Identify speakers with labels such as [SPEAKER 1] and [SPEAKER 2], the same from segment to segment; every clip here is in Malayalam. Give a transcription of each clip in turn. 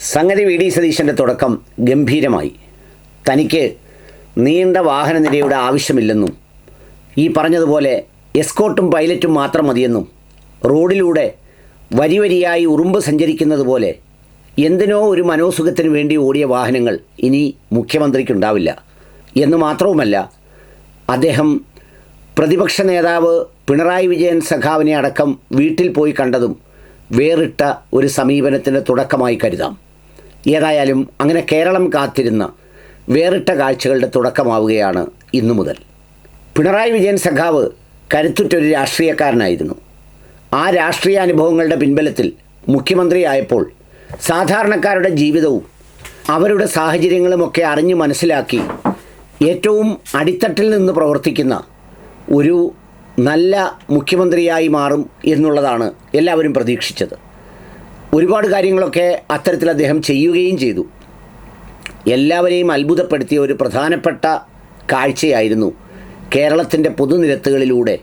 [SPEAKER 1] സംഗതി വി ഡി സതീശൻ്റെ തുടക്കം ഗംഭീരമായി. തനിക്ക് നീണ്ട വാഹനനിരയുടെ ആവശ്യമില്ലെന്നും ഈ പറഞ്ഞതുപോലെ എസ്കോർട്ടും പൈലറ്റും മാത്രം മതിയെന്നും റോഡിലൂടെ വരിവരിയായി ഉറുമ്പ് സഞ്ചരിക്കുന്നത് പോലെ എന്തിനോ ഒരു മനോസുഖത്തിന് വേണ്ടി ഓടിയ വാഹനങ്ങൾ ഇനി മുഖ്യമന്ത്രിക്കുണ്ടാവില്ല എന്ന് മാത്രവുമല്ല, അദ്ദേഹം പ്രതിപക്ഷ നേതാവ് പിണറായി വിജയൻ സഖാവിനെ അടക്കം വീട്ടിൽ പോയി കണ്ടതും വേറിട്ട ഒരു സമീപനത്തിൻ്റെ തുടക്കമായി കരുതാം. ഏതായാലും അങ്ങനെ കേരളം കാത്തിരുന്ന വേറിട്ട കാഴ്ചകളുടെ തുടക്കമാവുകയാണ് ഇന്നു മുതൽ. പിണറായി വിജയൻ സഖാവ് കരുത്തുറ്റൊരു രാഷ്ട്രീയക്കാരനായിരുന്നു. ആ രാഷ്ട്രീയ അനുഭവങ്ങളുടെ പിൻബലത്തിൽ മുഖ്യമന്ത്രിയായപ്പോൾ സാധാരണക്കാരുടെ ജീവിതവും അവരുടെ സാഹചര്യങ്ങളുമൊക്കെ അറിഞ്ഞു മനസ്സിലാക്കി ഏറ്റവും അടിത്തട്ടിൽ നിന്ന് പ്രവർത്തിക്കുന്ന ഒരു നല്ല മുഖ്യമന്ത്രിയായി മാറും എന്നുള്ളതാണ് എല്ലാവരും പ്രതീക്ഷിച്ചത്. ഒരുപാട് കാര്യങ്ങളൊക്കെ അത്തരത്തിൽ അദ്ദേഹം ചെയ്യുകയും ചെയ്തു. എല്ലാവരെയും അത്ഭുതപ്പെടുത്തിയ ഒരു പ്രധാനപ്പെട്ട കാഴ്ചയായിരുന്നു കേരളത്തിൻ്റെ പൊതുനിരത്തുകളിലൂടെ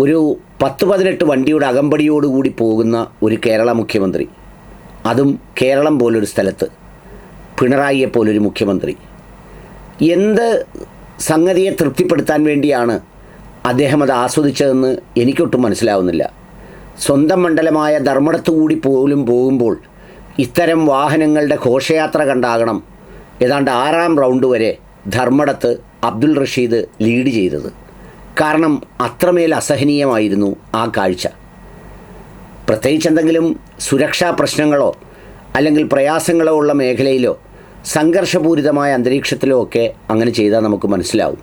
[SPEAKER 1] ഒരു 10-18 വണ്ടിയുടെ അകമ്പടിയോടുകൂടി പോകുന്ന ഒരു കേരള മുഖ്യമന്ത്രി, അതും കേരളം പോലൊരു സ്ഥലത്ത് പിണറായിയെ പോലൊരു മുഖ്യമന്ത്രി. എന്ത് സംഗതിയെ തൃപ്തിപ്പെടുത്താൻ വേണ്ടിയാണ് അദ്ദേഹം അത് ആസ്വദിച്ചതെന്ന് എനിക്കൊട്ടും മനസ്സിലാവുന്നില്ല. സ്വന്തം മണ്ഡലമായ ധർമ്മടത്ത് കൂടി പോലും പോകുമ്പോൾ ഇത്തരം വാഹനങ്ങളുടെ ഘോഷയാത്ര കണ്ടാകണം ഏതാണ്ട് 6ാം റൗണ്ട് വരെ ധർമ്മടത്ത് അബ്ദുൾ റഷീദ് ലീഡ് ചെയ്തത്. കാരണം അത്രമേൽ അസഹനീയമായിരുന്നു ആ കാഴ്ച. പ്രത്യേകിച്ച് എന്തെങ്കിലും സുരക്ഷാ പ്രശ്നങ്ങളോ അല്ലെങ്കിൽ പ്രയാസങ്ങളോ ഉള്ള മേഖലയിലോ സംഘർഷപൂരിതമായ അന്തരീക്ഷത്തിലോ ഒക്കെ അങ്ങനെ ചെയ്താൽ നമുക്ക് മനസ്സിലാവും.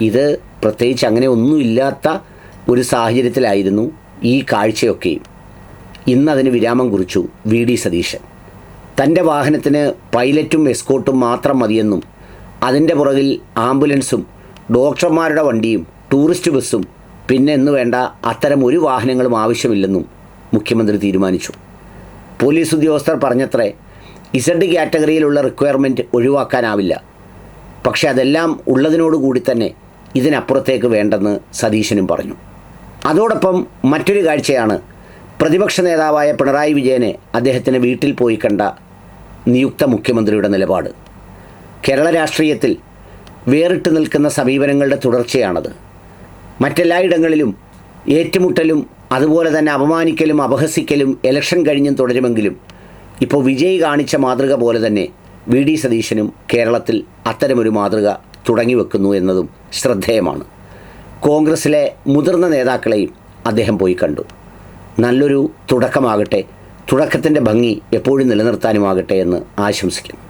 [SPEAKER 1] ഇത് പ്രത്യേകിച്ച് അങ്ങനെ ഒന്നുമില്ലാത്ത ഒരു സാഹചര്യത്തിലായിരുന്നു ഈ കാഴ്ചയൊക്കെയും. ഇന്നതിന് വിരാമം കുറിച്ചു വി ഡി സതീശൻ. തൻ്റെ വാഹനത്തിന് പൈലറ്റും എസ്കോർട്ടും മാത്രം മതിയെന്നും അതിൻ്റെ പുറകിൽ ആംബുലൻസും ഡോക്ടർമാരുടെ വണ്ടിയും ടൂറിസ്റ്റ് ബസ്സും പിന്നെ എന്ന് വേണ്ട അത്തരം ഒരു വാഹനങ്ങളും ആവശ്യമില്ലെന്നും മുഖ്യമന്ത്രി തീരുമാനിച്ചു. പോലീസ് ഉദ്യോഗസ്ഥർ പറഞ്ഞത്രേ ഇസഡ് കാറ്റഗറിയിലുള്ള റിക്വയർമെൻറ്റ് ഒഴിവാക്കാനാവില്ല. പക്ഷേ അതെല്ലാം ഉള്ളതിനോടുകൂടി തന്നെ ഇതിനപ്പുറത്തേക്ക് വേണ്ടെന്ന് സതീശനും പറഞ്ഞു. അതോടൊപ്പം മറ്റൊരു കാഴ്ചയാണ് പ്രതിപക്ഷ നേതാവായ പിണറായി വിജയനെ അദ്ദേഹത്തിന് വീട്ടിൽ പോയി കണ്ട നിയുക്ത മുഖ്യമന്ത്രിയുടെ നിലപാട്. കേരള രാഷ്ട്രീയത്തിൽ വേറിട്ട് നിൽക്കുന്ന സമീപനങ്ങളുടെ തുടർച്ചയാണത്. മറ്റെല്ലായിടങ്ങളിലും ഏറ്റുമുട്ടലും അതുപോലെ തന്നെ അപമാനിക്കലും അപഹസിക്കലും ഇലക്ഷൻ കഴിഞ്ഞും തുടരുമെങ്കിലും ഇപ്പോൾ വിജയ് കാണിച്ച മാതൃക പോലെ തന്നെ വി ഡി സതീശനും കേരളത്തിൽ അത്തരമൊരു മാതൃക തുടങ്ങിവെക്കുന്നു എന്നതും ശ്രദ്ധേയമാണ്. കോൺഗ്രസിലെ മുതിർന്ന നേതാക്കളെയും അദ്ദേഹം പോയി കണ്ടു. നല്ലൊരു തുടക്കമാകട്ടെ, തുടക്കത്തിൻ്റെ ഭംഗി എപ്പോഴും നിലനിർത്താനുമാകട്ടെ എന്ന് ആശംസിക്കുന്നു.